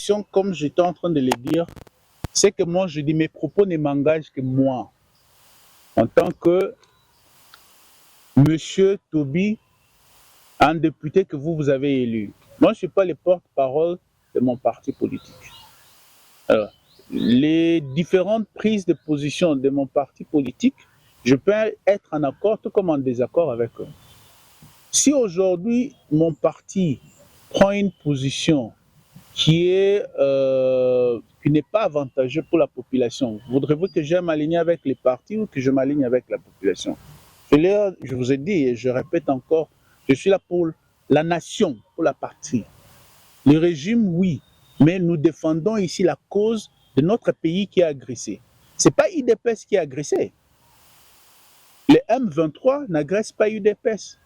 question, comme j'étais en train de le dire, c'est que moi, je dis, mes propos ne m'engagent que moi, en tant que Monsieur Toby, un député que vous avez élu. Moi, je ne suis pas le porte-parole de mon parti politique. Alors, les différentes prises de position de mon parti politique, je peux être en accord tout comme en désaccord avec eux. Si aujourd'hui, mon parti prend une position qui n'est pas avantageuse pour la population, voudrez-vous que je m'aligne avec les partis ou que je m'aligne avec la population? Je vous ai dit et je répète encore, je suis là pour la nation, pour la patrie. Le régime, oui, mais nous défendons ici la cause de notre pays qui est agressé. Ce n'est pas UDPS qui est agressé. Les M23 n'agressent pas UDPS.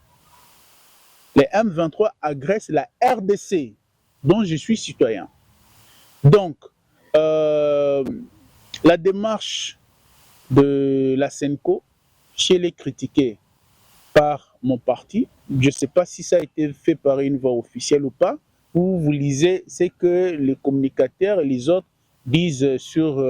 Les M23 agressent la RDC, dont je suis citoyen. Donc, la démarche de la SENCO, si elle est critiquée par mon parti, je ne sais pas si ça a été fait par une voie officielle ou pas, ou vous lisez ce que les communicateurs et les autres disent sur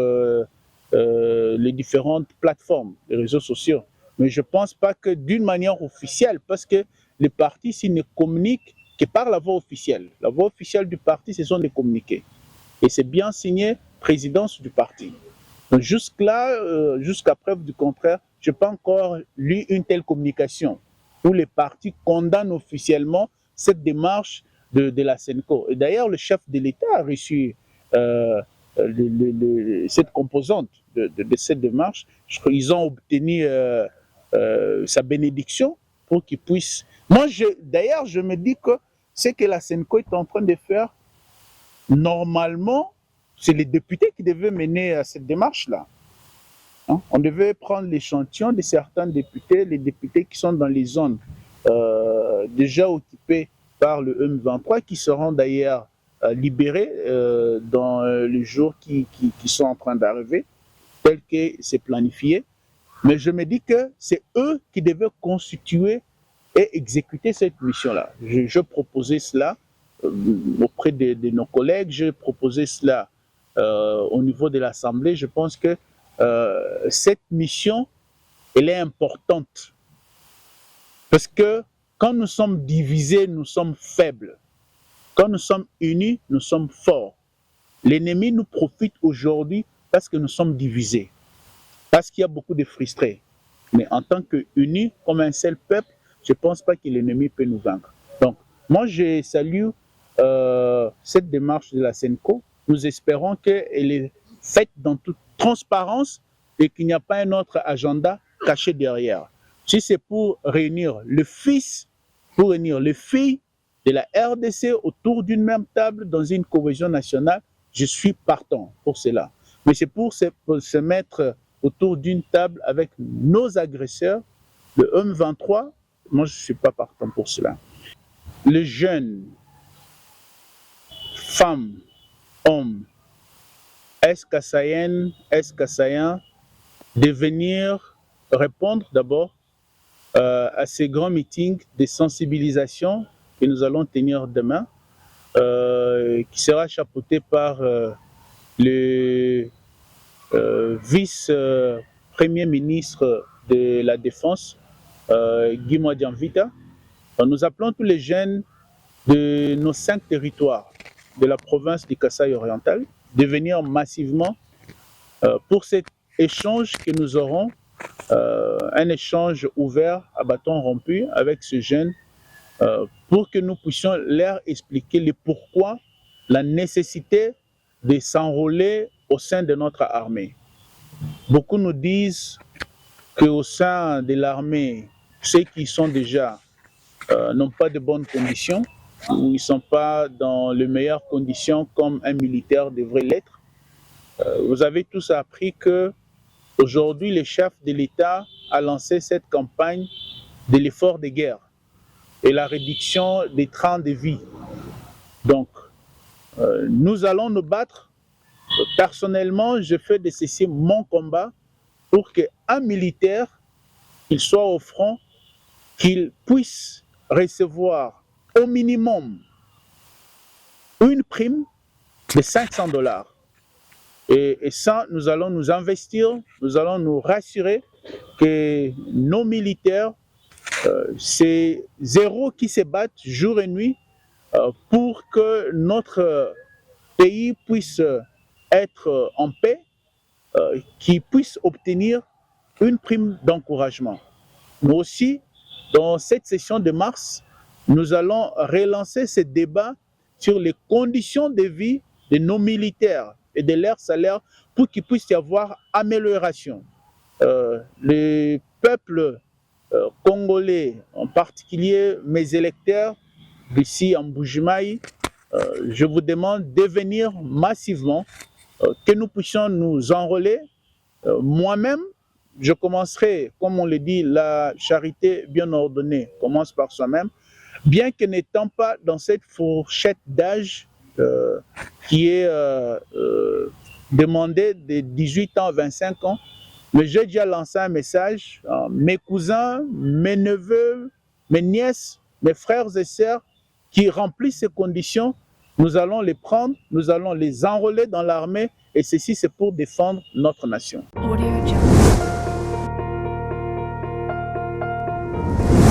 les différentes plateformes, les réseaux sociaux. Mais je ne pense pas que d'une manière officielle, parce que les partis s'ils ne communiquent que par la voie officielle. La voie officielle du parti, ce sont des communiqués. Et c'est bien signé présidence du parti. Donc jusque-là, jusqu'à preuve du contraire, je n'ai pas encore lu une telle communication où les partis condamnent officiellement cette démarche de la SENCO. Et d'ailleurs, le chef de l'État a reçu cette composante de cette démarche. Ils ont obtenu sa bénédiction pour qu'ils puissent... Moi, d'ailleurs, je me dis que ce que la SENCO est en train de faire, normalement, c'est les députés qui devaient mener à cette démarche-là. Hein? On devait prendre l'échantillon de certains députés, les députés qui sont dans les zones déjà occupées par le M23, qui seront d'ailleurs libérés dans les jours qui sont en train d'arriver, tel que c'est planifié. Mais je me dis que c'est eux qui devaient constituer et exécuter cette mission-là. Je proposais cela auprès de nos collègues, je proposais cela au niveau de l'Assemblée. Je pense que cette mission, elle est importante. Parce que quand nous sommes divisés, nous sommes faibles. Quand nous sommes unis, nous sommes forts. L'ennemi nous profite aujourd'hui parce que nous sommes divisés. Parce qu'il y a beaucoup de frustrés. Mais en tant qu'unis, comme un seul peuple, je ne pense pas que l'ennemi peut nous vaincre. Donc, moi, je salue cette démarche de la SENCO. Nous espérons qu'elle est faite dans toute transparence et qu'il n'y a pas un autre agenda caché derrière. Si c'est pour réunir le fils, pour réunir les filles de la RDC autour d'une même table dans une cohésion nationale, je suis partant pour cela. Mais c'est pour se mettre autour d'une table avec nos agresseurs, le M23, moi je ne suis pas partant pour cela. Les jeunes, femmes, hommes, Est-Kassayennes, Est-Kassaïens, de venir répondre d'abord à ces grands meetings de sensibilisation que nous allons tenir demain, qui sera chapeauté par le vice-premier ministre de la Défense, Guy Madianvita. Nous appelons tous les jeunes de nos 5 territoires de la province du Kasaï oriental de venir massivement pour cet échange que nous aurons, un échange ouvert à bâton rompu avec ces jeunes pour que nous puissions leur expliquer le pourquoi, la nécessité de s'enrôler au sein de notre armée. Beaucoup nous disent qu'au sein de l'armée, ceux qui sont déjà n'ont pas de bonnes conditions, ou ils ne sont pas dans les meilleures conditions comme un militaire devrait l'être. Vous avez tous appris que aujourd'hui, le chef de l'État a lancé cette campagne de l'effort de guerre et la réduction des trains de vie. Donc, nous allons nous battre. Personnellement, je fais de ceci mon combat pour qu'un militaire, qu'il soit au front, qu'il puisse recevoir au minimum une prime de $500. Et ça, nous allons nous investir, nous allons nous rassurer que nos militaires, c'est zéro qui se battent jour et nuit pour que notre pays puisse être en paix, qu'ils puissent obtenir une prime d'encouragement. Mais aussi, dans cette session de mars, nous allons relancer ce débat sur les conditions de vie de nos militaires et de leur salaire pour qu'il puisse y avoir amélioration. Le peuple congolais, en particulier mes électeurs ici en Mbuji-Mayi, je vous demande de venir massivement, que nous puissions nous enrôler. Moi-même, je commencerai, comme on le dit, la charité bien ordonnée commence par soi-même, bien que n'étant pas dans cette fourchette d'âge qui est demandée de 18 ans à 25 ans, mais j'ai déjà lancé un message. Mes cousins, mes neveux, mes nièces, mes frères et sœurs qui remplissent ces conditions, nous allons les prendre, nous allons les enrôler dans l'armée, et ceci c'est pour défendre notre nation. Audio Jungle.